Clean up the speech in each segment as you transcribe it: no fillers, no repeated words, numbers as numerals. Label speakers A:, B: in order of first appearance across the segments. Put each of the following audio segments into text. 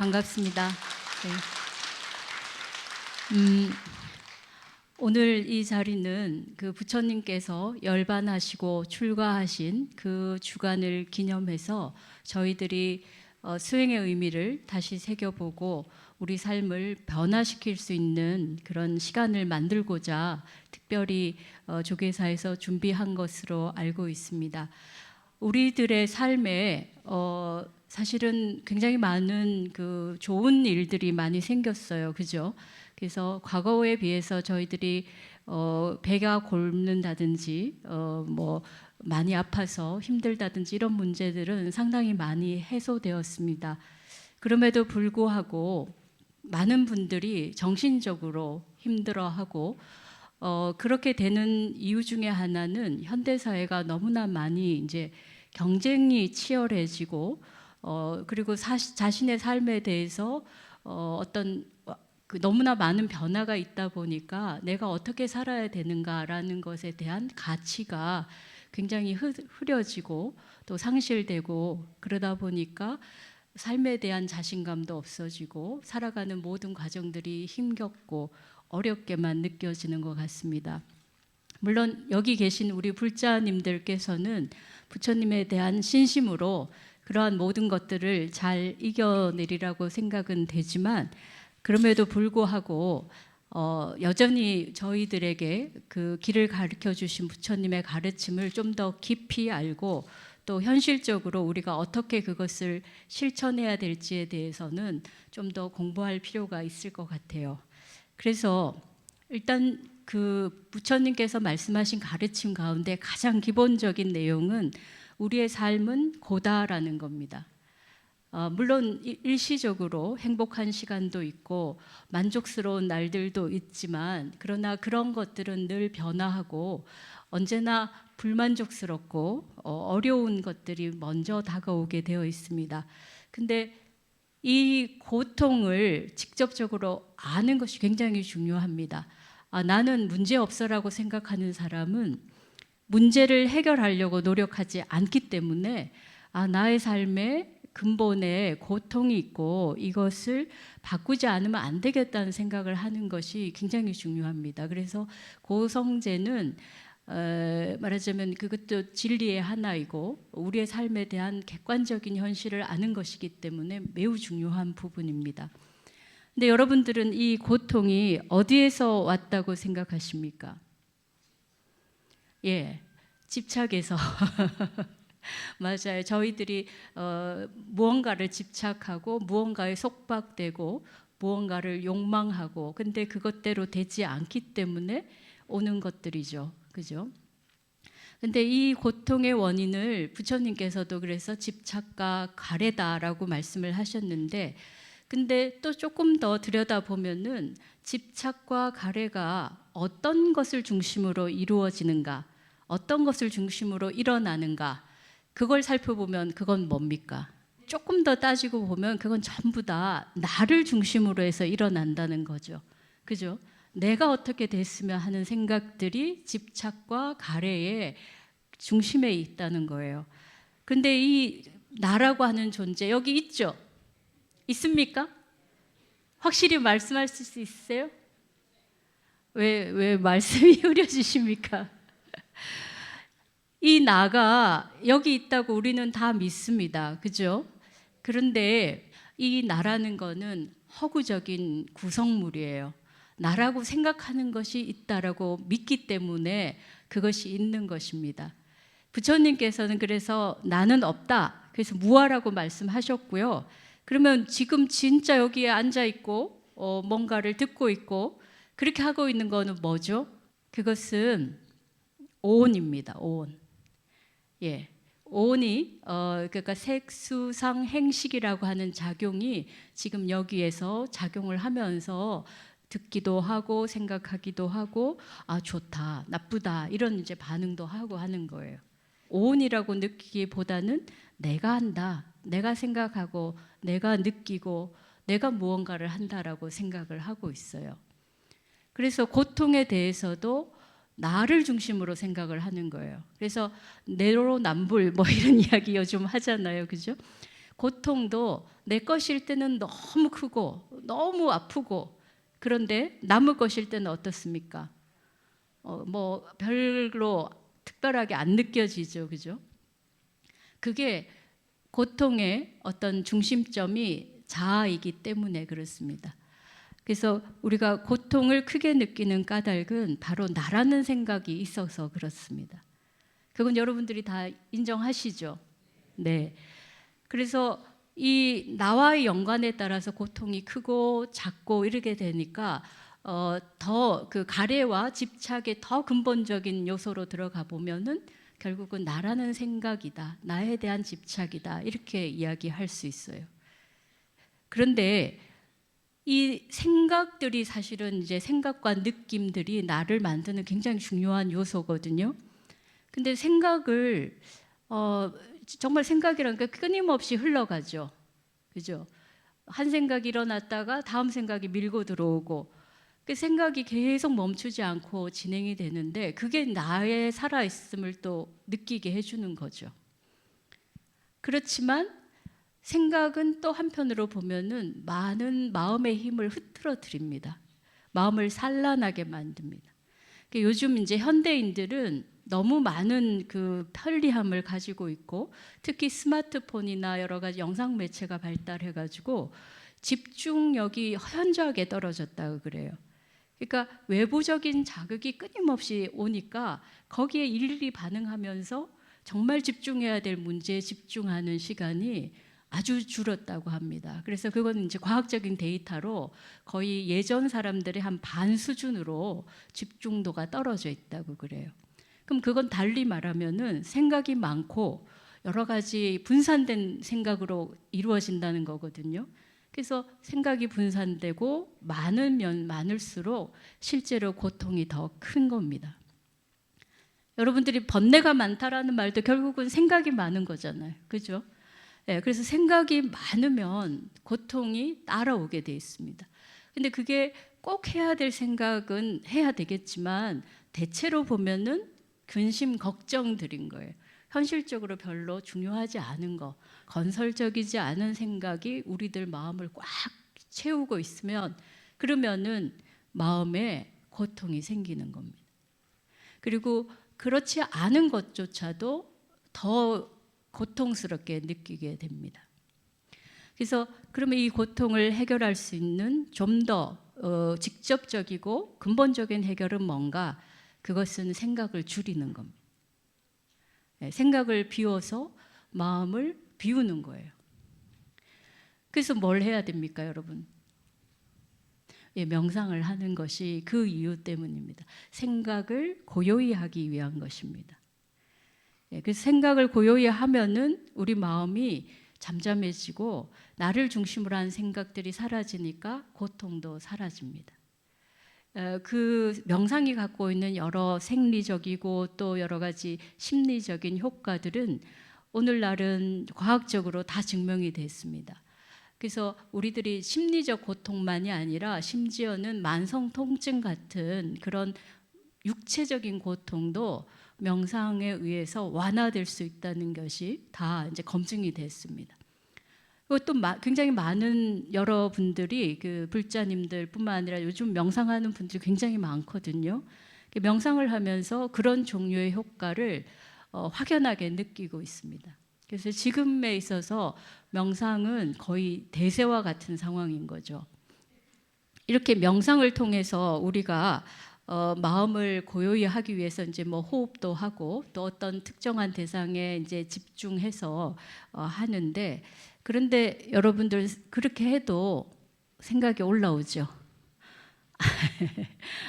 A: 반갑습니다. 네. 오늘 이 자리는 그 부처님께서 열반하시고 출가하신 그 주간을 기념해서 저희들이 수행의 의미를 다시 새겨보고 우리 삶을 변화시킬 수 있는 그런 시간을 만들고자 특별히 조계사에서 준비한 것으로 알고 있습니다. 우리들의 삶에 사실은 굉장히 많은 그 좋은 일들이 많이 생겼어요. 그죠? 그래서 과거에 비해서 저희들이 배가 곪는다든지 뭐 많이 아파서 힘들다든지 이런 문제들은 상당히 많이 해소되었습니다. 그럼에도 불구하고 많은 분들이 정신적으로 힘들어하고 그렇게 되는 이유 중에 하나는 현대 사회가 너무나 많이 이제 경쟁이 치열해지고 그리고 자신의 삶에 대해서 어떤 그 너무나 많은 변화가 있다 보니까 내가 어떻게 살아야 되는가라는 것에 대한 가치가 굉장히 흐려지고 또 상실되고 그러다 보니까 삶에 대한 자신감도 없어지고 살아가는 모든 과정들이 힘겹고 어렵게만 느껴지는 것 같습니다. 물론 여기 계신 우리 불자님들께서는 부처님에 대한 신심으로 그러한 모든 것들을 잘 이겨내리라고 생각은 되지만 그럼에도 불구하고 여전히 저희들에게 그 길을 가르쳐 주신 부처님의 가르침을 좀 더 깊이 알고 또 현실적으로 우리가 어떻게 그것을 실천해야 될지에 대해서는 좀 더 공부할 필요가 있을 것 같아요. 그래서 일단 그 부처님께서 말씀하신 가르침 가운데 가장 기본적인 내용은 우리의 삶은 고다라는 겁니다. 물론 일시적으로 행복한 시간도 있고 만족스러운 날들도 있지만 그러나 그런 것들은 늘 변화하고 언제나 불만족스럽고 어려운 것들이 먼저 다가오게 되어 있습니다. 근데 이 고통을 직접적으로 아는 것이 굉장히 중요합니다. 나는 문제없어라고 생각하는 사람은 문제를 해결하려고 노력하지 않기 때문에 나의 삶에 근본에 고통이 있고 이것을 바꾸지 않으면 안 되겠다는 생각을 하는 것이 굉장히 중요합니다. 그래서 고성제는 말하자면 그것도 진리의 하나이고 우리의 삶에 대한 객관적인 현실을 아는 것이기 때문에 매우 중요한 부분입니다. 근데 여러분들은 이 고통이 어디에서 왔다고 생각하십니까? 예, 집착에서. 맞아요. 저희들이 무언가를 집착하고 무언가에 속박되고 무언가를 욕망하고 근데 그것대로 되지 않기 때문에 오는 것들이죠. 그죠? 근데 이 고통의 원인을 부처님께서도 그래서 집착과 가래다라고 말씀을 하셨는데 근데 또 조금 더 들여다보면은 집착과 가래가 어떤 것을 중심으로 이루어지는가 어떤 것을 중심으로 일어나는가 그걸 살펴보면 그건 뭡니까? 조금 더 따지고 보면 그건 전부 다 나를 중심으로 해서 일어난다는 거죠. 그죠? 내가 어떻게 됐으면 하는 생각들이 집착과 가래의 중심에 있다는 거예요. 근데 이 나라고 하는 존재 여기 있죠? 있습니까? 확실히 말씀할 수 있으세요? 왜 말씀이 흐려지십니까? 이 나가 여기 있다고 우리는 다 믿습니다. 그죠? 그런데 이 나라는 거는 허구적인 구성물이에요. 나라고 생각하는 것이 있다라고 믿기 때문에 그것이 있는 것입니다. 부처님께서는 그래서 나는 없다. 그래서 무아라고 말씀하셨고요. 그러면 지금 진짜 여기에 앉아 있고 뭔가를 듣고 있고 그렇게 하고 있는 거는 뭐죠? 그것은 오온입니다. 오온. 예, 오온이 그러니까 색수상 행식이라고 하는 작용이 지금 여기에서 작용을 하면서 듣기도 하고 생각하기도 하고 좋다, 나쁘다 이런 이제 반응도 하고 하는 거예요. 오온이라고 느끼기보다는 내가 한다, 내가 생각하고 내가 느끼고 내가 무언가를 한다라고 생각을 하고 있어요. 그래서 고통에 대해서도 나를 중심으로 생각을 하는 거예요. 그래서 내로남불 뭐 이런 이야기 요즘 하잖아요. 그죠? 고통도 내 것일 때는 너무 크고 너무 아프고, 그런데 남의 것일 때는 어떻습니까? 뭐 별로 특별하게 안 느껴지죠, 그죠? 그게 고통의 어떤 중심점이 자아이기 때문에 그렇습니다. 그래서 우리가 고통을 크게 느끼는 까닭은 바로 나라는 생각이 있어서 그렇습니다. 그건 여러분들이 다 인정하시죠? 네. 그래서 이 나와의 연관에 따라서 고통이 크고 작고 이렇게 되니까 더 그 가래와 집착의 더 근본적인 요소로 들어가 보면은 결국은 나라는 생각이다, 나에 대한 집착이다, 이렇게 이야기할 수 있어요. 그런데 이 생각들이 사실은 이제 생각과 느낌들이 나를 만드는 굉장히 중요한 요소거든요. 근데 생각을 정말 생각이라는 게 끊임없이 흘러가죠. 그죠? 한 생각이 일어났다가 다음 생각이 밀고 들어오고, 그 생각이 계속 멈추지 않고 진행이 되는데 그게 나의 살아있음을 또 느끼게 해주는 거죠. 그렇지만 생각은 또 한편으로 보면은 많은 마음의 힘을 흐트러뜨립니다. 마음을 산란하게 만듭니다. 요즘 이제 현대인들은 너무 많은 그 편리함을 가지고 있고, 특히 스마트폰이나 여러 가지 영상 매체가 발달해가지고 집중력이 현저하게 떨어졌다고 그래요. 그러니까 외부적인 자극이 끊임없이 오니까 거기에 일일이 반응하면서 정말 집중해야 될 문제에 집중하는 시간이 아주 줄었다고 합니다. 그래서 그건 이제 과학적인 데이터로 거의 예전 사람들의 한 반 수준으로 집중도가 떨어져 있다고 그래요. 그럼 그건 달리 말하면은 생각이 많고 여러 가지 분산된 생각으로 이루어진다는 거거든요. 그래서 생각이 분산되고 많으면 많을수록 실제로 고통이 더 큰 겁니다. 여러분들이 번뇌가 많다라는 말도 결국은 생각이 많은 거잖아요. 그죠? 네, 그래서 생각이 많으면 고통이 따라오게 돼 있습니다. 근데 그게 꼭 해야 될 생각은 해야 되겠지만 대체로 보면은 근심 걱정들인 거예요. 현실적으로 별로 중요하지 않은 거, 건설적이지 않은 생각이 우리들 마음을 꽉 채우고 있으면, 그러면은 마음에 고통이 생기는 겁니다. 그리고 그렇지 않은 것조차도 더 고통스럽게 느끼게 됩니다. 그래서 그러면 이 고통을 해결할 수 있는 좀 더 직접적이고 근본적인 해결은 뭔가? 그것은 생각을 줄이는 겁니다. 생각을 비워서 마음을 비우는 거예요. 그래서 뭘 해야 됩니까, 여러분? 명상을 하는 것이 그 이유 때문입니다. 생각을 고요히 하기 위한 것입니다. 그래서 생각을 고요히 하면은 우리 마음이 잠잠해지고 나를 중심으로 한 생각들이 사라지니까 고통도 사라집니다. 그 명상이 갖고 있는 여러 생리적이고 또 여러 가지 심리적인 효과들은 오늘날은 과학적으로 다 증명이 됐습니다. 그래서 우리들이 심리적 고통만이 아니라 심지어는 만성 통증 같은 그런 육체적인 고통도 명상에 의해서 완화될 수 있다는 것이 다 이제 검증이 됐습니다. 그리고 또 굉장히 많은 여러분들이 그 불자님들뿐만 아니라 요즘 명상하는 분들이 굉장히 많거든요. 명상을 하면서 그런 종류의 효과를 확연하게 느끼고 있습니다. 그래서 지금에 있어서 명상은 거의 대세와 같은 상황인 거죠. 이렇게 명상을 통해서 우리가 마음을 고요히 하기 위해서 이제 뭐 호흡도 하고 또 어떤 특정한 대상에 이제 집중해서 하는데, 그런데 여러분들 그렇게 해도 생각이 올라오죠.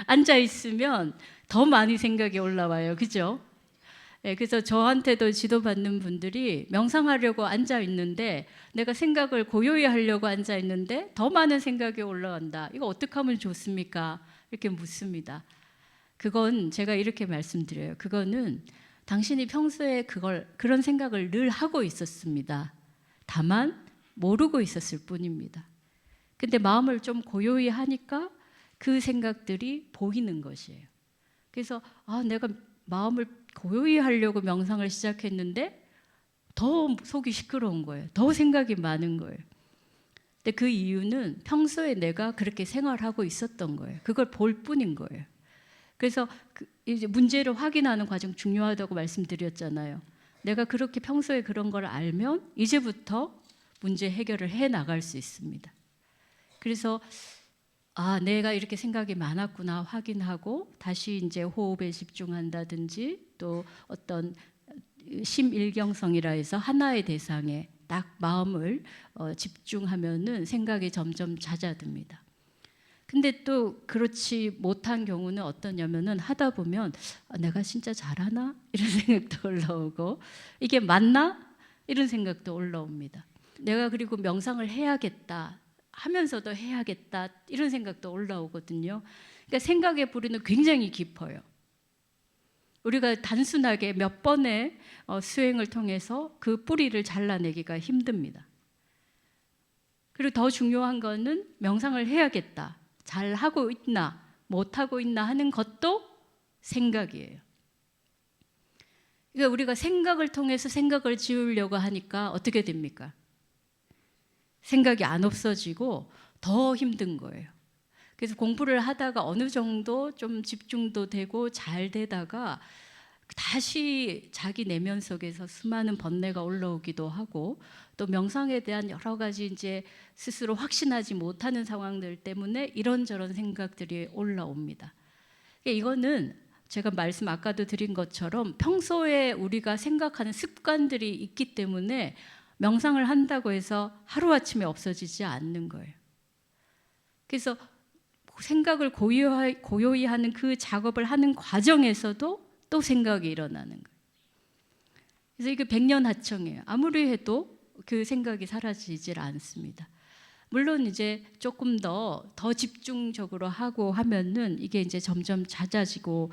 A: 앉아 있으면 더 많이 생각이 올라와요. 그죠? 네, 그래서 저한테도 지도받는 분들이 명상하려고 앉아 있는데 내가 생각을 고요히 하려고 앉아 있는데 더 많은 생각이 올라간다. 이거 어떻게 하면 좋습니까? 이렇게 묻습니다. 그건 제가 이렇게 말씀드려요. 그거는 당신이 평소에 그런 생각을 늘 하고 있었습니다. 다만 모르고 있었을 뿐입니다. 근데 마음을 좀 고요히 하니까 그 생각들이 보이는 것이에요. 그래서 내가 마음을 고요히 하려고 명상을 시작했는데 더 속이 시끄러운 거예요. 더 생각이 많은 거예요. 근데 그 이유는 평소에 내가 그렇게 생활하고 있었던 거예요. 그걸 볼 뿐인 거예요. 그래서 이제 문제를 확인하는 과정 중요하다고 말씀드렸잖아요. 내가 그렇게 평소에 그런 걸 알면 이제부터 문제 해결을 해 나갈 수 있습니다. 그래서 내가 이렇게 생각이 많았구나 확인하고 다시 이제 호흡에 집중한다든지 또 어떤 심일경성이라 해서 하나의 대상에 딱 마음을 집중하면은 생각이 점점 잦아듭니다. 근데 또 그렇지 못한 경우는 어떠냐면은 하다 보면 내가 진짜 잘하나? 이런 생각도 올라오고 이게 맞나? 이런 생각도 올라옵니다. 내가 그리고 명상을 해야겠다 하면서도 해야겠다 이런 생각도 올라오거든요. 그러니까 생각의 뿌리는 굉장히 깊어요. 우리가 단순하게 몇 번의 수행을 통해서 그 뿌리를 잘라내기가 힘듭니다. 그리고 더 중요한 거는 명상을 해야겠다. 잘하고 있나 못하고 있나 하는 것도 생각이에요. 그러니까 우리가 생각을 통해서 생각을 지우려고 하니까 어떻게 됩니까? 생각이 안 없어지고 더 힘든 거예요. 그래서 공부를 하다가 어느 정도 좀 집중도 되고 잘 되다가 다시 자기 내면 속에서 수많은 번뇌가 올라오기도 하고 또 명상에 대한 여러 가지 이제 스스로 확신하지 못하는 상황들 때문에 이런저런 생각들이 올라옵니다. 이거는 제가 말씀 아까도 드린 것처럼 평소에 우리가 생각하는 습관들이 있기 때문에 명상을 한다고 해서 하루아침에 없어지지 않는 거예요. 그래서 생각을 고요히 하는 그 작업을 하는 과정에서도 또 생각이 일어나는 거예요. 그래서 이게 백년하청이에요. 아무리 해도 그 생각이 사라지질 않습니다. 물론 이제 조금 더 집중적으로 하고 하면은 이게 이제 점점 잦아지고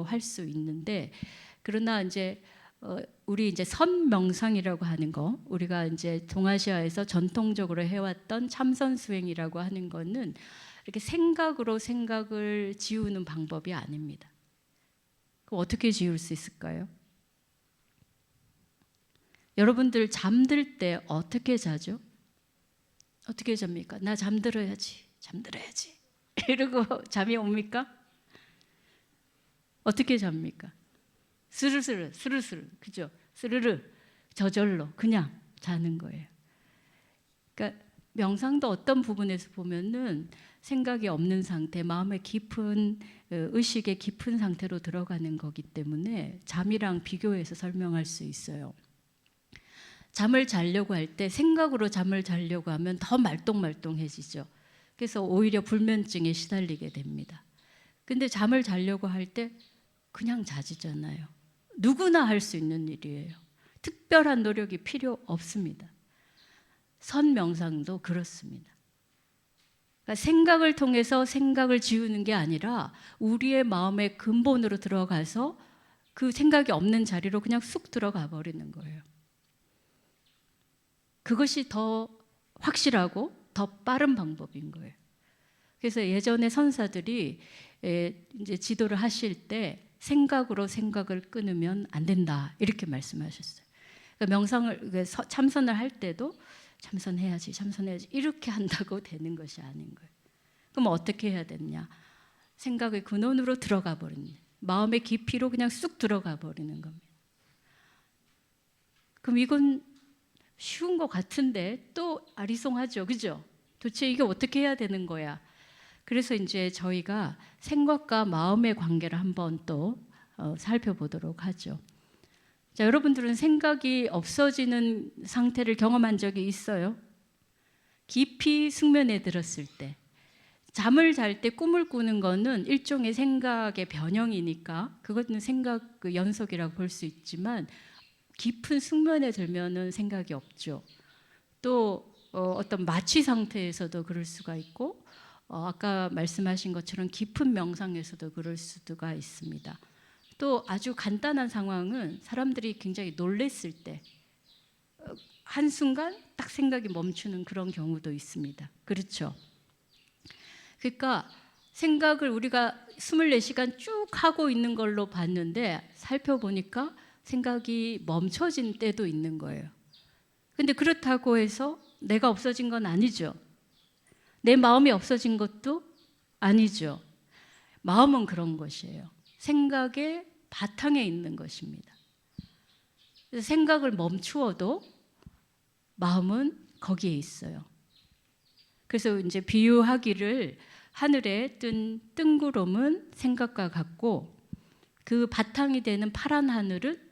A: 할 수 있는데 그러나 이제 우리 이제 선명상이라고 하는 거 우리가 이제 동아시아에서 전통적으로 해왔던 참선 수행이라고 하는 거는 이렇게 생각으로 생각을 지우는 방법이 아닙니다. 그럼 어떻게 지울 수 있을까요? 여러분들 잠들 때 어떻게 자죠? 어떻게 잡니까? 나 잠들어야지 이러고 잠이 옵니까? 어떻게 잡니까? 스르스르 그죠? 스르르 저절로 그냥 자는 거예요. 그러니까 명상도 어떤 부분에서 보면은 생각이 없는 상태, 마음의 깊은 의식의 깊은 상태로 들어가는 거기 때문에 잠이랑 비교해서 설명할 수 있어요. 잠을 자려고 할 때 생각으로 잠을 자려고 하면 더 말똥말똥해지죠. 그래서 오히려 불면증에 시달리게 됩니다. 근데 잠을 자려고 할 때 그냥 자지잖아요. 누구나 할 수 있는 일이에요. 특별한 노력이 필요 없습니다. 선명상도 그렇습니다. 그러니까 생각을 통해서 생각을 지우는 게 아니라 우리의 마음의 근본으로 들어가서 그 생각이 없는 자리로 그냥 쑥 들어가 버리는 거예요. 그것이 더 확실하고 더 빠른 방법인 거예요. 그래서 예전에 선사들이 이제 지도를 하실 때 생각으로 생각을 끊으면 안 된다 이렇게 말씀하셨어요. 그러니까 참선을 할 때도 참선해야지 이렇게 한다고 되는 것이 아닌 거예요. 그럼 어떻게 해야 되느냐? 생각의 근원으로 들어가 버리는, 마음의 깊이로 그냥 쑥 들어가 버리는 겁니다. 그럼 이건 쉬운 것 같은데 또 아리송하죠, 그죠? 도대체 이게 어떻게 해야 되는 거야? 그래서 이제 저희가 생각과 마음의 관계를 한번 또 살펴보도록 하죠. 자, 여러분들은 생각이 없어지는 상태를 경험한 적이 있어요? 깊이 숙면에 들었을 때, 잠을 잘 때 꿈을 꾸는 거는 일종의 생각의 변형이니까 그것은 생각 연속이라고 볼 수 있지만 깊은 숙면에 들면은 생각이 없죠. 또 어떤 마취 상태에서도 그럴 수가 있고 아까 말씀하신 것처럼 깊은 명상에서도 그럴 수가 있습니다. 또 아주 간단한 상황은 사람들이 굉장히 놀랬을 때 한순간 딱 생각이 멈추는 그런 경우도 있습니다. 그렇죠? 그러니까 생각을 우리가 24시간 쭉 하고 있는 걸로 봤는데 살펴보니까 생각이 멈춰진 때도 있는 거예요. 근데 그렇다고 해서 내가 없어진 건 아니죠. 내 마음이 없어진 것도 아니죠. 마음은 그런 것이에요. 생각의 바탕에 있는 것입니다. 그래서 생각을 멈추어도 마음은 거기에 있어요. 그래서 이제 비유하기를 하늘에 뜬 뜬구름은 생각과 같고 그 바탕이 되는 파란 하늘은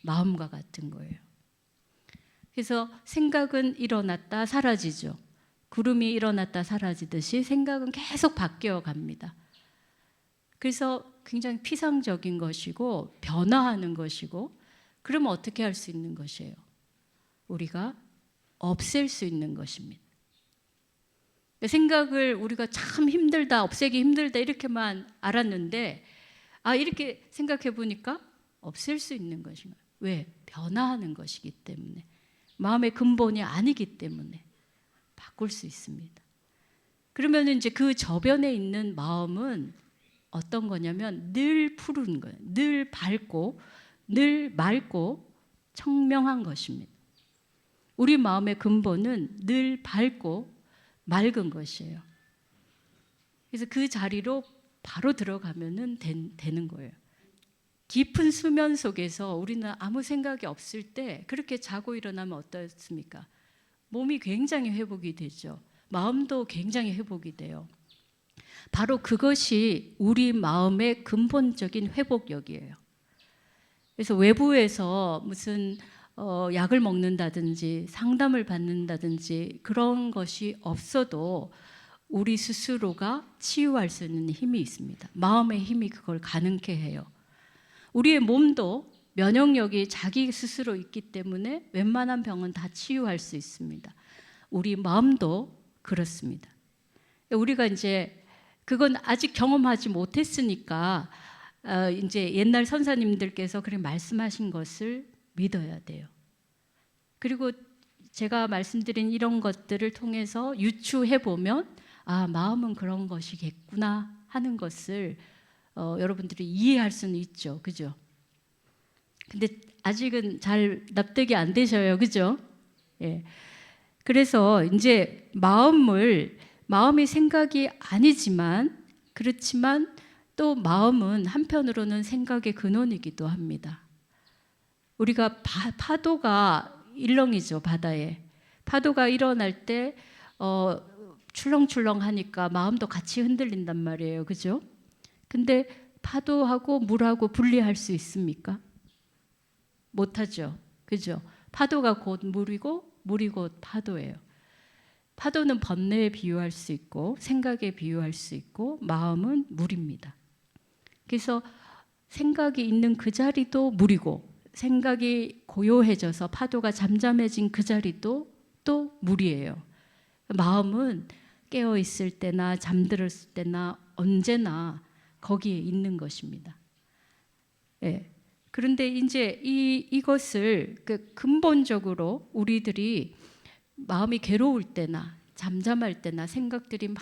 A: 마음과 같은 거예요. 그래서 생각은 일어났다 사라지죠. 구름이 일어났다 사라지듯이 생각은 계속 바뀌어 갑니다. 그래서 굉장히 피상적인 것이고 변화하는 것이고, 그러면 어떻게 할 수 있는 것이에요? 우리가 없앨 수 있는 것입니다. 생각을 우리가 참 힘들다, 없애기 힘들다 이렇게만 알았는데 이렇게 생각해 보니까 없앨 수 있는 것인 거예요. 왜? 변화하는 것이기 때문에, 마음의 근본이 아니기 때문에 바꿀 수 있습니다. 그러면 이제 그 저변에 있는 마음은 어떤 거냐면 늘 푸른 거예요. 늘 밝고 늘 맑고 청명한 것입니다. 우리 마음의 근본은 늘 밝고 맑은 것이에요. 그래서 그 자리로 바로 들어가면 되는 거예요. 깊은 수면 속에서 우리는 아무 생각이 없을 때 그렇게 자고 일어나면 어떻습니까? 몸이 굉장히 회복이 되죠. 마음도 굉장히 회복이 돼요. 바로 그것이 우리 마음의 근본적인 회복력이에요. 그래서 외부에서 무슨 약을 먹는다든지 상담을 받는다든지 그런 것이 없어도 우리 스스로가 치유할 수 있는 힘이 있습니다. 마음의 힘이 그걸 가능케 해요. 우리의 몸도 면역력이 자기 스스로 있기 때문에 웬만한 병은 다 치유할 수 있습니다. 우리 마음도 그렇습니다. 우리가 이제 그건 아직 경험하지 못했으니까 이제 옛날 선사님들께서 그렇게 말씀하신 것을 믿어야 돼요. 그리고 제가 말씀드린 이런 것들을 통해서 유추해 보면 마음은 그런 것이겠구나 하는 것을 여러분들이 이해할 수는 있죠. 그죠? 근데 아직은 잘 납득이 안 되셔요. 그죠? 예. 그래서 이제 마음이 생각이 아니지만, 그렇지만 또 마음은 한편으로는 생각의 근원이기도 합니다. 우리가 파도가 일렁이죠. 바다에 파도가 일어날 때 출렁출렁 하니까 마음도 같이 흔들린단 말이에요. 그죠? 근데 파도하고 물하고 분리할 수 있습니까? 못하죠. 그죠? 파도가 곧 물이고 물이 곧 파도예요. 파도는 번뇌에 비유할 수 있고 생각에 비유할 수 있고 마음은 물입니다. 그래서 생각이 있는 그 자리도 물이고 생각이 고요해져서 파도가 잠잠해진 그 자리도 또 물이에요. 마음은 깨어 있을 때나 잠들었을 때나 언제나 거기에 있는 것입니다. 예. 그런데 이제 이것을 근본적으로 우리들이 마음이 괴로울 때나 잠잠할 때나 생각들이 막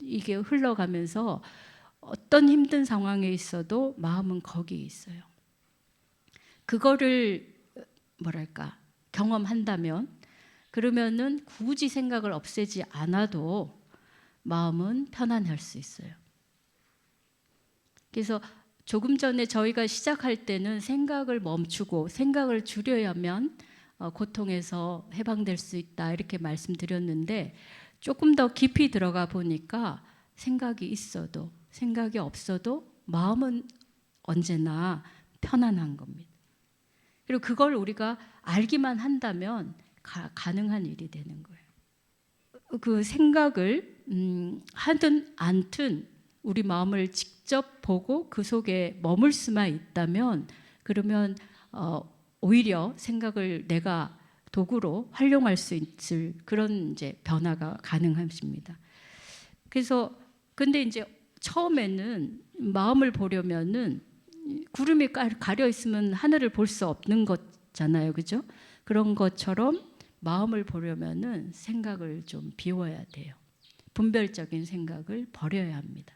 A: 이게 흘러가면서 어떤 힘든 상황에 있어도 마음은 거기에 있어요. 그거를 경험한다면, 그러면은 굳이 생각을 없애지 않아도 마음은 편안할 수 있어요. 그래서 조금 전에 저희가 시작할 때는 생각을 멈추고 생각을 줄여야만 고통에서 해방될 수 있다 이렇게 말씀드렸는데, 조금 더 깊이 들어가 보니까 생각이 있어도 생각이 없어도 마음은 언제나 편안한 겁니다. 그리고 그걸 우리가 알기만 한다면 가능한 일이 되는 거예요. 그 생각을 하든 않든 우리 마음을 직접 보고 그 속에 머물 수만 있다면, 그러면 오히려 생각을 내가 도구로 활용할 수 있을 그런 이제 변화가 가능합니다. 그래서 근데 이제 처음에는 마음을 보려면은 구름이 가려 있으면 하늘을 볼 수 없는 거잖아요, 그죠? 그런 것처럼 마음을 보려면은 생각을 좀 비워야 돼요. 분별적인 생각을 버려야 합니다.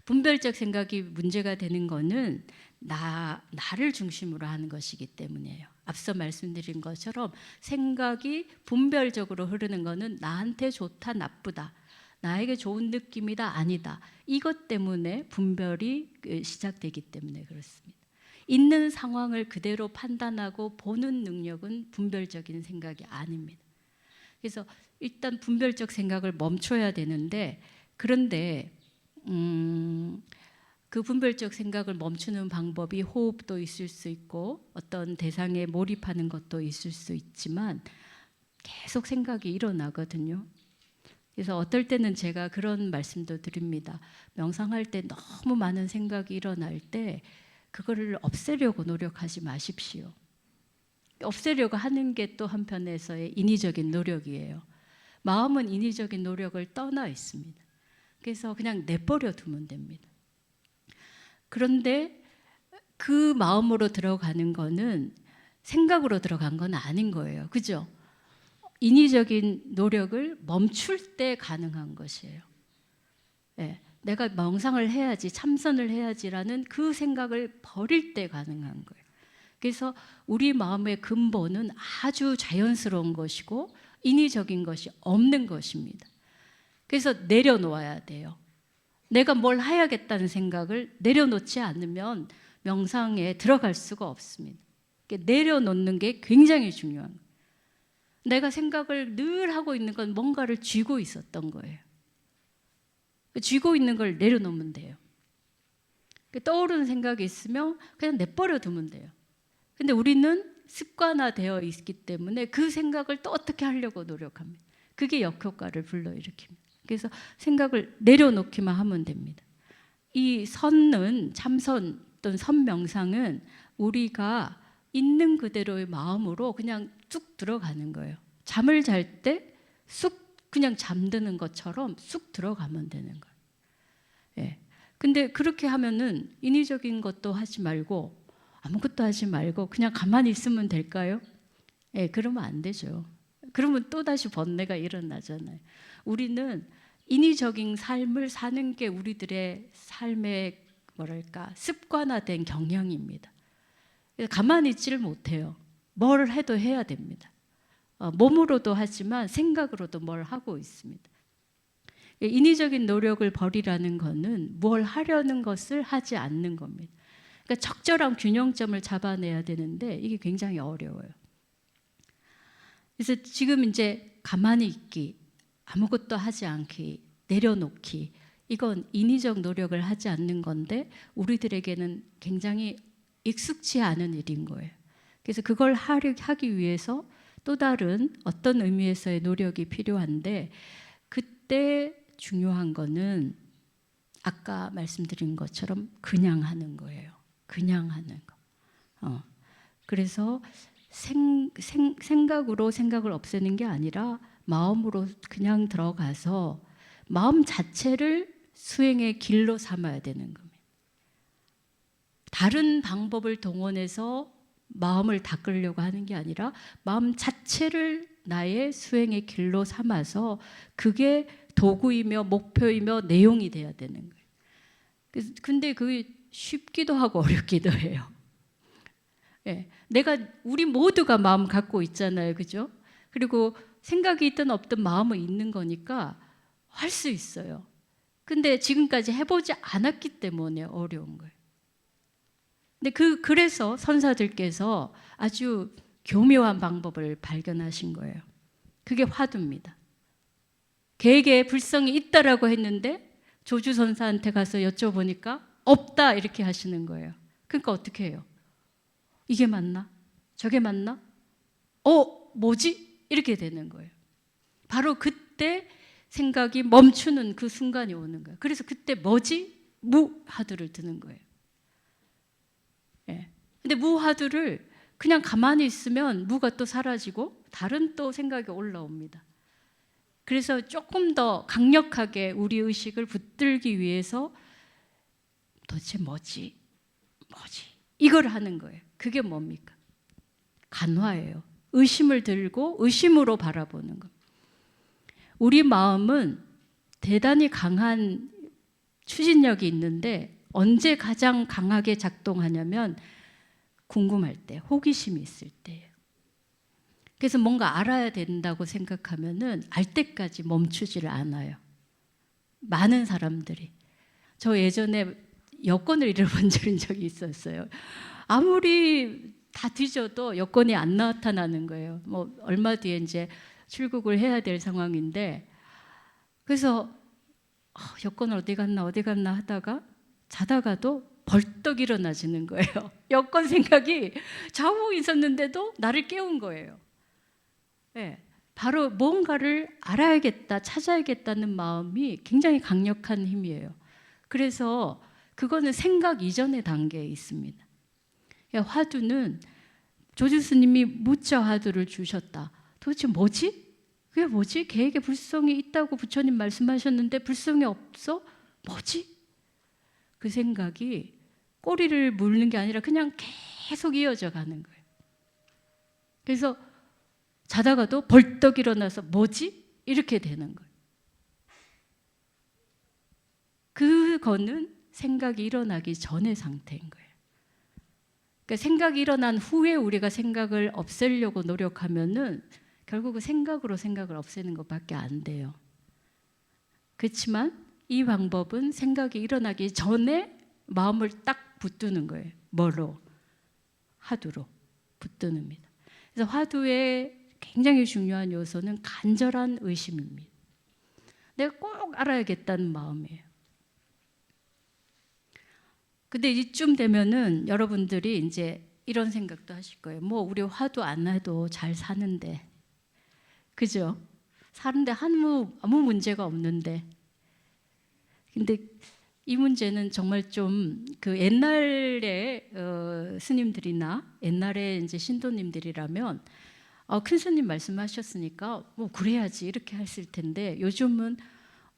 A: 분별적 생각이 문제가 되는 거는 나를 중심으로 하는 것이기 때문이에요. 앞서 말씀드린 것처럼 생각이 분별적으로 흐르는 거는 나한테 좋다, 나쁘다, 나에게 좋은 느낌이다, 아니다. 이것 때문에 분별이 시작되기 때문에 그렇습니다. 있는 상황을 그대로 판단하고 보는 능력은 분별적인 생각이 아닙니다. 그래서 일단 분별적 생각을 멈춰야 되는데, 그런데 그 분별적 생각을 멈추는 방법이 호흡도 있을 수 있고 어떤 대상에 몰입하는 것도 있을 수 있지만 계속 생각이 일어나거든요. 그래서 어떨 때는 제가 그런 말씀도 드립니다. 명상할 때 너무 많은 생각이 일어날 때 그거를 없애려고 노력하지 마십시오. 없애려고 하는 게 또 한편에서의 인위적인 노력이에요. 마음은 인위적인 노력을 떠나 있습니다. 그래서 그냥 내버려 두면 됩니다. 그런데 그 마음으로 들어가는 거는 생각으로 들어간 건 아닌 거예요. 그죠? 인위적인 노력을 멈출 때 가능한 것이에요. 네, 내가 명상을 해야지, 참선을 해야지라는 그 생각을 버릴 때 가능한 거예요. 그래서 우리 마음의 근본은 아주 자연스러운 것이고 인위적인 것이 없는 것입니다. 그래서 내려놓아야 돼요. 내가 뭘 해야겠다는 생각을 내려놓지 않으면 명상에 들어갈 수가 없습니다. 내려놓는 게 굉장히 중요한 거예요. 내가 생각을 늘 하고 있는 건 뭔가를 쥐고 있었던 거예요. 쥐고 있는 걸 내려놓으면 돼요. 떠오르는 생각이 있으면 그냥 내버려 두면 돼요. 근데 우리는 습관화되어 있기 때문에 그 생각을 또 어떻게 하려고 노력합니다. 그게 역효과를 불러일으킵니다. 그래서 생각을 내려놓기만 하면 됩니다. 이 선은, 참선 또는 선명상은 우리가 있는 그대로의 마음으로 그냥 쑥 들어가는 거예요. 잠을 잘 때 쑥 그냥 잠드는 것처럼 쑥 들어가면 되는 거예요. 예. 근데 그렇게 하면은 인위적인 것도 하지 말고 아무것도 하지 말고 그냥 가만히 있으면 될까요? 예, 그러면 안 되죠. 그러면 또다시 번뇌가 일어나잖아요. 우리는 인위적인 삶을 사는 게 우리들의 삶의 습관화된 경향입니다. 가만히 있지를 못해요. 뭘 해도 해야 됩니다. 몸으로도 하지만 생각으로도 뭘 하고 있습니다. 인위적인 노력을 버리라는 것은 뭘 하려는 것을 하지 않는 겁니다. 그러니까 적절한 균형점을 잡아내야 되는데 이게 굉장히 어려워요. 그래서 지금 이제 가만히 있기, 아무것도 하지 않기, 내려놓기, 이건 인위적 노력을 하지 않는 건데 우리들에게는 굉장히 익숙치 않은 일인 거예요. 그래서 그걸 하기 위해서 또 다른 어떤 의미에서의 노력이 필요한데, 그때 중요한 거는 아까 말씀드린 것처럼 그냥 하는 거예요. 그냥 하는 거. 그래서 생각으로 생각을 없애는 게 아니라 마음으로 그냥 들어가서 마음 자체를 수행의 길로 삼아야 되는 겁니다. 다른 방법을 동원해서 마음을 닦으려고 하는 게 아니라 마음 자체를 나의 수행의 길로 삼아서 그게 도구이며 목표이며 내용이 돼야 되는 거예요. 근데 그게 쉽기도 하고 어렵기도 해요. 예, 우리 모두가 마음 갖고 있잖아요, 그죠? 그리고 생각이 있든 없든 마음은 있는 거니까 할 수 있어요. 근데 지금까지 해보지 않았기 때문에 어려운 거예요. 근데 그래서 선사들께서 아주 교묘한 방법을 발견하신 거예요. 그게 화두입니다. 개에게 불성이 있다라고 했는데 조주선사한테 가서 여쭤보니까 없다 이렇게 하시는 거예요. 그러니까 어떻게 해요? 이게 맞나? 저게 맞나? 뭐지? 이렇게 되는 거예요. 바로 그때 생각이 멈추는 그 순간이 오는 거예요. 그래서 그때 뭐지? 무화두를 드는 거예요. 예. 근데 무화두를 그냥 가만히 있으면 무가 또 사라지고 다른 또 생각이 올라옵니다. 그래서 조금 더 강력하게 우리 의식을 붙들기 위해서 도대체 뭐지? 이걸 하는 거예요. 그게 뭡니까? 간화예요. 의심을 들고 의심으로 바라보는 것. 우리 마음은 대단히 강한 추진력이 있는데 언제 가장 강하게 작동하냐면 궁금할 때, 호기심이 있을 때예요. 그래서 뭔가 알아야 된다고 생각하면은 알 때까지 멈추지를 않아요. 많은 사람들이. 저 예전에 여권을 잃어본 적이 있었어요. 아무리 다 뒤져도 여권이 안 나타나는 거예요. 뭐 얼마 뒤에 이제 출국을 해야 될 상황인데, 그래서 여권 어디 갔나 하다가 자다가도 벌떡 일어나지는 거예요. 여권 생각이 자고 있었는데도 나를 깨운 거예요. 네, 바로 뭔가를 알아야겠다, 찾아야겠다는 마음이 굉장히 강력한 힘이에요. 그래서 그거는 생각 이전의 단계에 있습니다. 화두는 조주 스님이 무자 화두를 주셨다. 도대체 뭐지? 그게 뭐지? 계획에 불성이 있다고 부처님 말씀하셨는데 불성이 없어? 뭐지? 그 생각이 꼬리를 물는 게 아니라 그냥 계속 이어져 가는 거예요. 그래서 자다가도 벌떡 일어나서 뭐지? 이렇게 되는 거예요. 그거는 생각이 일어나기 전의 상태인 거예요. 그러니까 생각이 일어난 후에 우리가 생각을 없애려고 노력하면은 결국은 생각으로 생각을 없애는 것밖에 안 돼요. 그렇지만 이 방법은 생각이 일어나기 전에 마음을 딱 붙드는 거예요. 뭐로? 화두로 붙드는입니다. 그래서 화두의 굉장히 중요한 요소는 간절한 의심입니다. 내가 꼭 알아야겠다는 마음이에요. 근데 이쯤 되면은 여러분들이 이제 이런 생각도 하실 거예요. 뭐 우리 화두 안 해도 잘 사는데, 그죠? 사는데 아무 문제가 없는데. 근데 이 문제는 정말 좀 그 옛날에 스님들이나 옛날에 이제 신도님들이라면 큰 스님 말씀하셨으니까 뭐 그래야지 이렇게 했을 텐데, 요즘은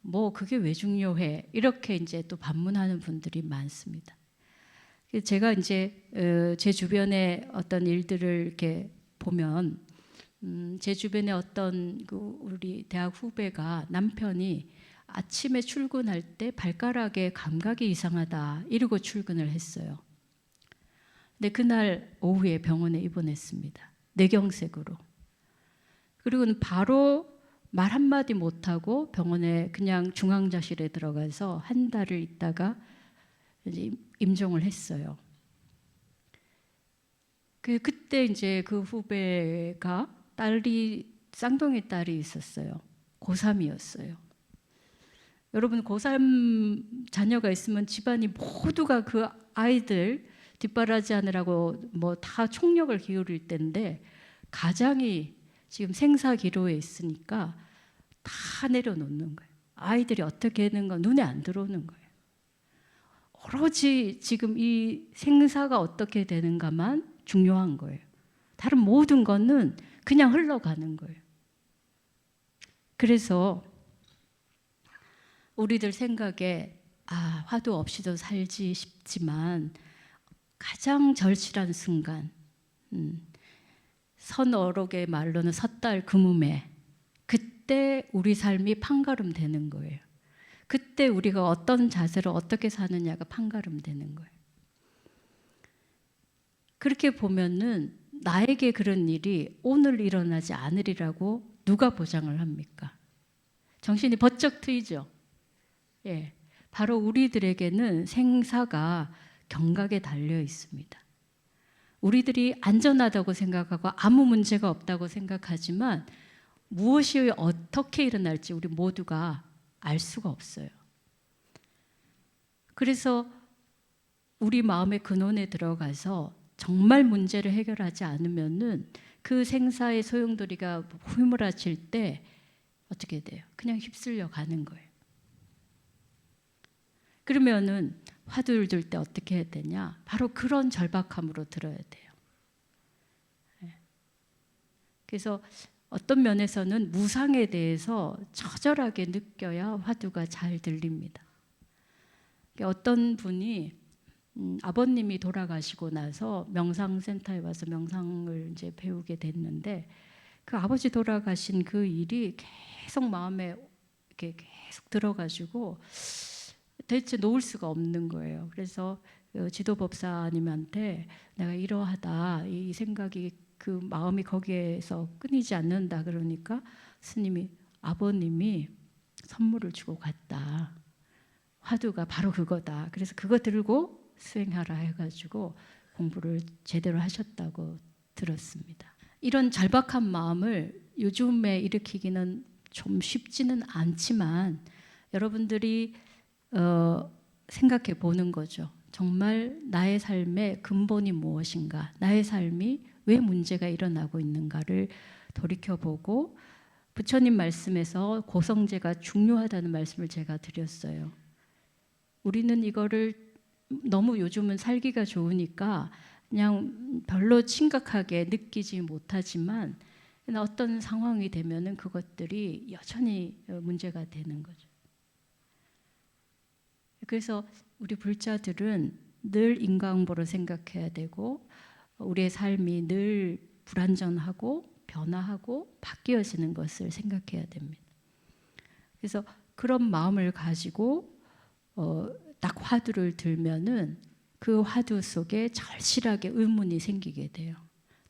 A: 뭐 그게 왜 중요해 이렇게 이제 또 반문하는 분들이 많습니다. 제가 이제 제 주변의 어떤 일들을 이렇게 보면 제 주변에 어떤 그 우리 대학 후배가 남편이 아침에 출근할 때 발가락에 감각이 이상하다 이러고 출근을 했어요. 근데 그날 오후에 병원에 입원했습니다. 뇌경색으로. 그리고는 바로 말 한마디 못하고 병원에 그냥 중환자실에 들어가서 한 달을 있다가 이제 임종을 했어요. 그때 이제 그 후배가 쌍둥이 딸이 있었어요. 고3이었어요. 여러분, 고3 자녀가 있으면 집안이 모두가 그 아이들 뒷바라지 하느라고 뭐 다 총력을 기울일 때인데, 가장이 지금 생사 기로에 있으니까 다 내려놓는 거예요. 아이들이 어떻게 하는 건 눈에 안 들어오는 거예요. 오로지 지금 이 생사가 어떻게 되는가만 중요한 거예요. 다른 모든 거는 그냥 흘러가는 거예요. 그래서 우리들 생각에 화두 없이도 살지 싶지만 가장 절실한 순간, 선어록의 말로는 섣달 금음에, 그때 우리 삶이 판가름 되는 거예요. 그때 우리가 어떤 자세로 어떻게 사느냐가 판가름 되는 거예요. 그렇게 보면은 나에게 그런 일이 오늘 일어나지 않으리라고 누가 보장을 합니까? 정신이 번쩍 트이죠. 예, 바로 우리들에게는 생사가 경각에 달려 있습니다. 우리들이 안전하다고 생각하고 아무 문제가 없다고 생각하지만 무엇이 어떻게 일어날지 우리 모두가 알 수가 없어요. 그래서 우리 마음의 근원에 들어가서 정말 문제를 해결하지 않으면은 그 생사의 소용돌이가 휘몰아칠 때 어떻게 돼요? 그냥 휩쓸려 가는 거예요. 그러면은 화두를 들 때 어떻게 해야 되냐? 바로 그런 절박함으로 들어야 돼요. 그래서 어떤 면에서는 무상에 대해서 처절하게 느껴야 화두가 잘 들립니다. 어떤 분이 아버님이 돌아가시고 나서 명상센터에 와서 명상을 이제 배우게 됐는데, 그 아버지 돌아가신 그 일이 계속 마음에 이렇게 계속 들어가지고 대체 놓을 수가 없는 거예요. 그래서 지도법사님한테 내가 이러하다, 이 생각이, 그 마음이 거기에서 끊이지 않는다. 그러니까 스님이, 아버님이 선물을 주고 갔다. 화두가 바로 그거다. 그래서 그거 들고 수행하라 해가지고 공부를 제대로 하셨다고 들었습니다. 이런 절박한 마음을 요즘에 일으키기는 좀 쉽지는 않지만 여러분들이 생각해 보는 거죠. 정말 나의 삶의 근본이 무엇인가, 나의 삶이 왜 문제가 일어나고 있는가를 돌이켜보고, 부처님 말씀에서 고성제가 중요하다는 말씀을 제가 드렸어요. 우리는 이거를 너무 요즘은 살기가 좋으니까 그냥 별로 심각하게 느끼지 못하지만 어떤 상황이 되면은 그것들이 여전히 문제가 되는 거죠. 그래서 우리 불자들은 늘 인과응보를 생각해야 되고, 우리의 삶이 늘 불완전하고 변화하고 바뀌어지는 것을 생각해야 됩니다. 그래서 그런 마음을 가지고 딱 화두를 들면은 그 화두 속에 절실하게 의문이 생기게 돼요.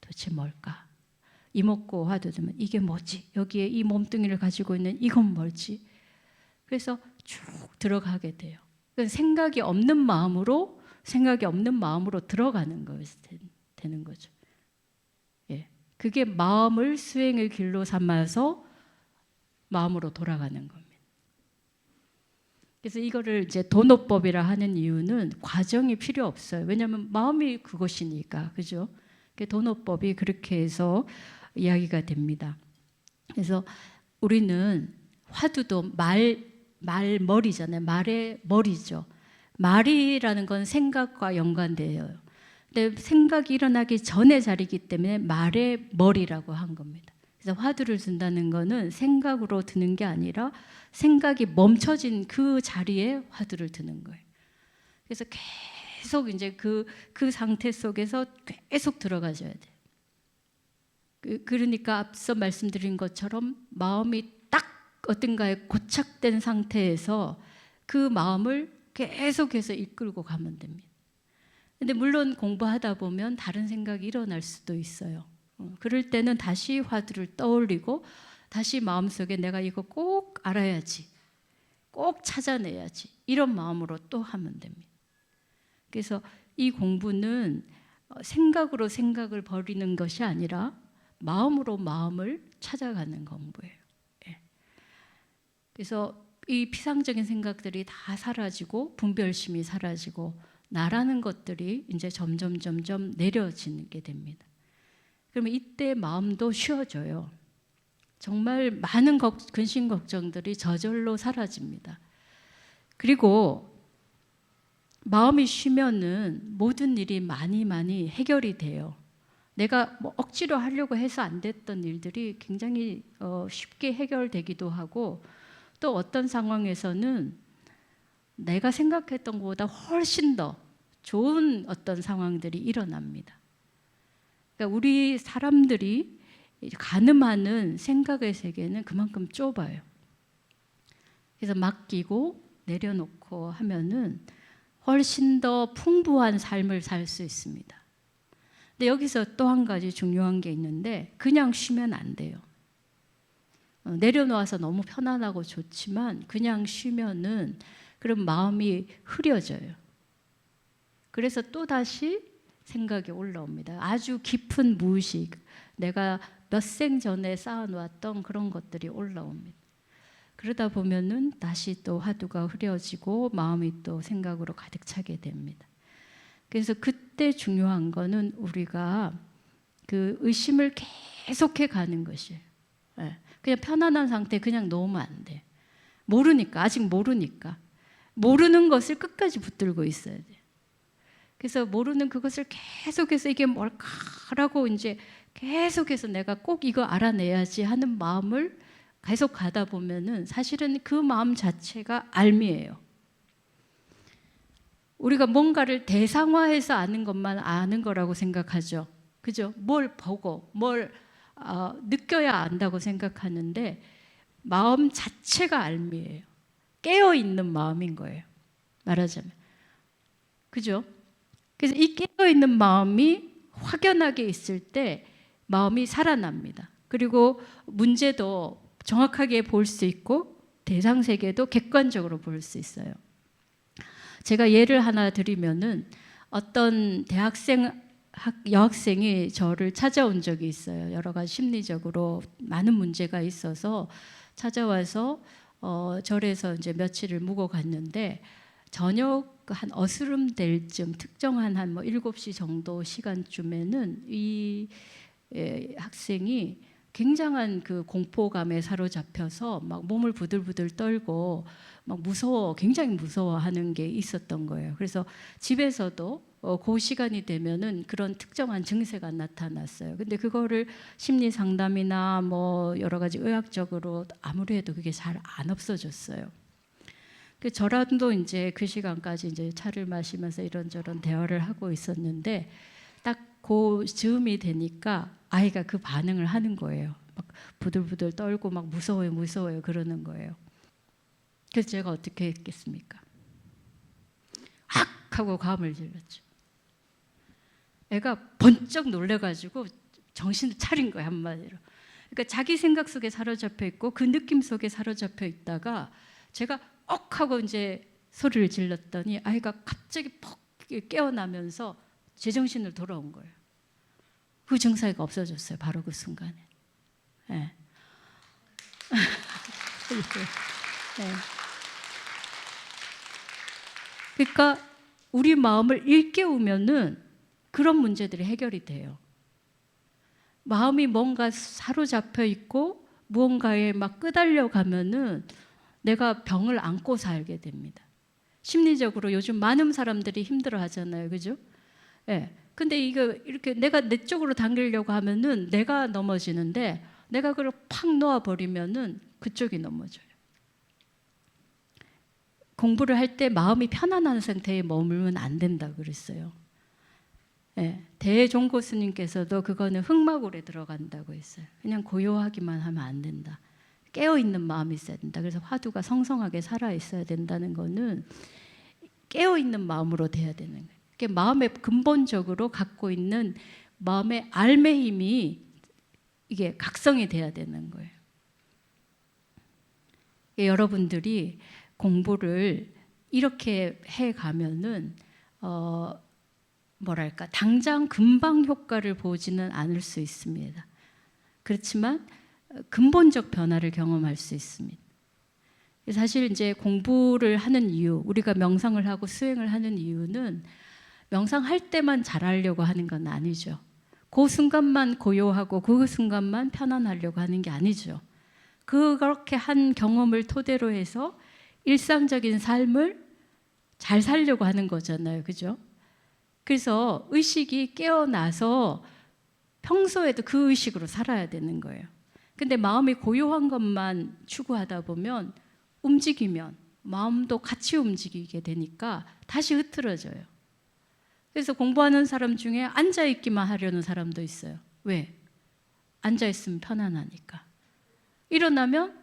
A: 도대체 뭘까? 이목구 화두 들면 이게 뭐지? 여기에 이 몸뚱이를 가지고 있는 이건 뭘지? 그래서 쭉 들어가게 돼요. 생각이 없는 마음으로 들어가는 것이 되는 거죠. 예, 그게 마음을 수행의 길로 삼아서 마음으로 돌아가는 겁니다. 그래서 이거를 이제 도노법이라 하는 이유는 과정이 필요 없어요. 왜냐하면 마음이 그것이니까, 그죠? 도노법이 그렇게 해서 이야기가 됩니다. 그래서 우리는 화두도 말머리잖아요. 말의 머리죠. 말이라는 건 생각과 연관돼요. 근데 생각이 일어나기 전의 자리이기 때문에 말의 머리라고 한 겁니다. 그래서 화두를 든다는 거는 생각으로 드는 게 아니라 생각이 멈춰진 그 자리에 화두를 드는 거예요. 그래서 계속 이제 그 상태 속에서 계속 들어가줘야 돼요. 그러니까 앞서 말씀드린 것처럼 마음이 딱 어딘가에 고착된 상태에서 그 마음을 계속해서 이끌고 가면 됩니다. 근데 물론 공부하다 보면 다른 생각이 일어날 수도 있어요. 그럴 때는 다시 화두를 떠올리고 다시 마음속에 내가 이거 꼭 알아야지, 꼭 찾아내야지, 이런 마음으로 또 하면 됩니다. 그래서 이 공부는 생각으로 생각을 버리는 것이 아니라 마음으로 마음을 찾아가는 공부예요. 예. 그래서 이 피상적인 생각들이 다 사라지고 분별심이 사라지고 나라는 것들이 이제 점점 내려지게 됩니다. 그러면 이때 마음도 쉬어져요. 정말 많은 근심 걱정들이 저절로 사라집니다. 그리고 마음이 쉬면은 모든 일이 많이 해결이 돼요. 내가 뭐 억지로 하려고 해서 안 됐던 일들이 굉장히 쉽게 해결되기도 하고, 또 어떤 상황에서는 내가 생각했던 것보다 훨씬 더 좋은 어떤 상황들이 일어납니다. 그러니까 우리 사람들이 가늠하는 생각의 세계는 그만큼 좁아요. 그래서 맡기고 내려놓고 하면은 훨씬 더 풍부한 삶을 살 수 있습니다. 근데 여기서 또 한 가지 중요한 게 있는데, 그냥 쉬면 안 돼요. 내려놓아서 너무 편안하고 좋지만 그냥 쉬면은 그럼 마음이 흐려져요. 그래서 또 다시 생각이 올라옵니다. 아주 깊은 무의식, 내가 몇 생 전에 쌓아놓았던 그런 것들이 올라옵니다. 그러다 보면은 다시 또 화두가 흐려지고 마음이 또 생각으로 가득 차게 됩니다. 그래서 그때 중요한 거는 우리가 그 의심을 계속해 가는 것이에요. 그냥 편안한 상태 그냥 놓으면 안 돼. 모르니까, 아직 모르니까. 모르는 것을 끝까지 붙들고 있어야 돼. 그래서 모르는 그것을 계속해서 이게 뭘까라고 이제 계속해서 내가 꼭 이거 알아내야지 하는 마음을 계속 가다 보면은 사실은 그 마음 자체가 알미예요. 우리가 뭔가를 대상화해서 아는 것만 아는 거라고 생각하죠. 그죠? 뭘 보고 뭘 느껴야 안다고 생각하는데 마음 자체가 알미예요. 깨어있는 마음인 거예요. 말하자면. 그죠? 그래서 이 깨어있는 마음이 확연하게 있을 때 마음이 살아납니다. 그리고 문제도 정확하게 볼 수 있고 대상 세계도 객관적으로 볼 수 있어요. 제가 예를 하나 드리면은 어떤 여학생이 저를 찾아온 적이 있어요. 여러 가지 심리적으로 많은 문제가 있어서 찾아와서 절에서 이제 며칠을 묵어 갔는데 저녁 한 어스름 될 쯤 특정한 한 7시 정도 시간쯤에는 이 학생이 굉장한 그 공포감에 사로잡혀서 막 몸을 부들부들 떨고 막 굉장히 무서워하는 게 있었던 거예요. 그래서 집에서도 그 시간이 되면은 그런 특정한 증세가 나타났어요. 근데 그거를 심리 상담이나 여러 가지 의학적으로 아무리 해도 그게 잘 안 없어졌어요. 저랑도 이제 그 시간까지 이제 차를 마시면서 이런저런 대화를 하고 있었는데 딱 그 즈음이 되니까 아이가 그 반응을 하는 거예요. 막 부들부들 떨고 막 무서워요 그러는 거예요. 그래서 제가 어떻게 했겠습니까? 악 하고 감을 질렀죠. 애가 번쩍 놀래가지고 정신을 차린 거예요, 한마디로. 그러니까 자기 생각 속에 사로잡혀 있고 그 느낌 속에 사로잡혀 있다가 제가 억 하고 이제 소리를 질렀더니 아이가 갑자기 퍽 깨어나면서 제정신을 돌아온 거예요. 그 증세가 없어졌어요, 바로 그 순간에. 네. 네. 그러니까 우리 마음을 일깨우면은 그런 문제들이 해결이 돼요. 마음이 뭔가 사로잡혀 있고 무언가에 막 끄달려 가면은 내가 병을 안고 살게 됩니다. 심리적으로 요즘 많은 사람들이 힘들어 하잖아요. 그죠? 예. 근데 이거 이렇게 내가 내 쪽으로 당기려고 하면은 내가 넘어지는데 내가 그걸 팍 놓아버리면은 그쪽이 넘어져요. 공부를 할 때 마음이 편안한 상태에 머물면 안 된다 그랬어요. 예. 대종고 스님께서도 그거는 흑막울에 들어간다고 했어요. 그냥 고요하기만 하면 안 된다. 깨어있는 마음이 있어야 된다. 그래서 화두가 성성하게 살아있어야 된다는 거는 깨어있는 마음으로 돼야 되는 거예요. 마음에 근본적으로 갖고 있는 마음의 알매 힘이 이게 각성이 돼야 되는 거예요. 여러분들이 공부를 이렇게 해가면은 당장 금방 효과를 보지는 않을 수 있습니다. 그렇지만 근본적 변화를 경험할 수 있습니다. 사실 이제 공부를 하는 이유, 우리가 명상을 하고 수행을 하는 이유는 명상할 때만 잘하려고 하는 건 아니죠. 그 순간만 고요하고 그 순간만 편안하려고 하는 게 아니죠. 그렇게 한 경험을 토대로 해서 일상적인 삶을 잘 살려고 하는 거잖아요. 그죠? 그래서 의식이 깨어나서 평소에도 그 의식으로 살아야 되는 거예요. 근데 마음이 고요한 것만 추구하다 보면 움직이면 마음도 같이 움직이게 되니까 다시 흐트러져요. 그래서 공부하는 사람 중에 앉아있기만 하려는 사람도 있어요. 왜? 앉아있으면 편안하니까. 일어나면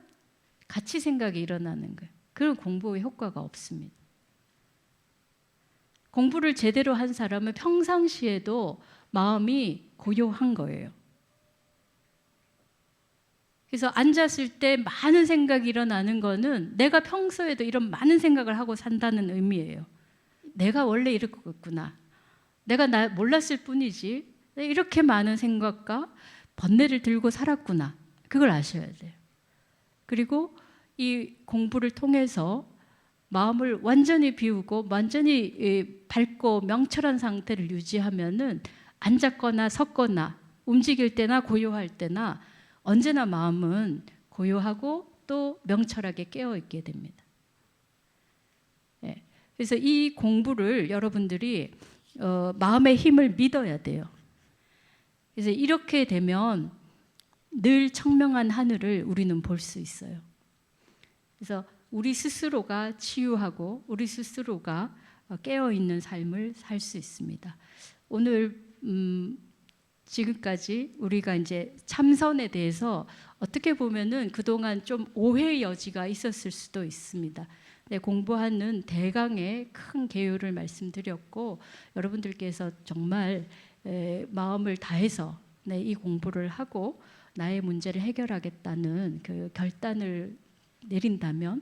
A: 같이 생각이 일어나는 거예요. 그럼 공부의 효과가 없습니다. 공부를 제대로 한 사람은 평상시에도 마음이 고요한 거예요. 그래서 앉았을 때 많은 생각이 일어나는 거는 내가 평소에도 이런 많은 생각을 하고 산다는 의미예요. 내가 원래 이랬구나. 내가 몰랐을 뿐이지 이렇게 많은 생각과 번뇌를 들고 살았구나. 그걸 아셔야 돼요. 그리고 이 공부를 통해서 마음을 완전히 비우고 완전히 밝고 명철한 상태를 유지하면은 앉았거나 섰거나 움직일 때나 고요할 때나 언제나 마음은 고요하고 또 명철하게 깨어있게 됩니다. 그래서 이 공부를 여러분들이 마음의 힘을 믿어야 돼요. 그래서 이렇게 되면 늘 청명한 하늘을 우리는 볼 수 있어요. 그래서 우리 스스로가 치유하고 우리 스스로가 깨어있는 삶을 살 수 있습니다. 오늘 지금까지 우리가 이제 참선에 대해서 어떻게 보면은 그동안 좀 오해의 여지가 있었을 수도 있습니다. 네, 공부하는 대강의 큰 계율을 말씀드렸고 여러분들께서 정말 마음을 다해서 네, 이 공부를 하고 나의 문제를 해결하겠다는 그 결단을 내린다면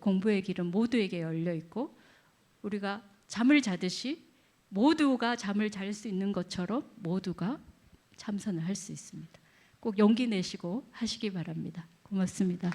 A: 공부의 길은 모두에게 열려 있고 우리가 잠을 자듯이 모두가 잠을 잘 수 있는 것처럼 모두가 참선을 할 수 있습니다. 꼭 용기 내시고 하시기 바랍니다. 고맙습니다.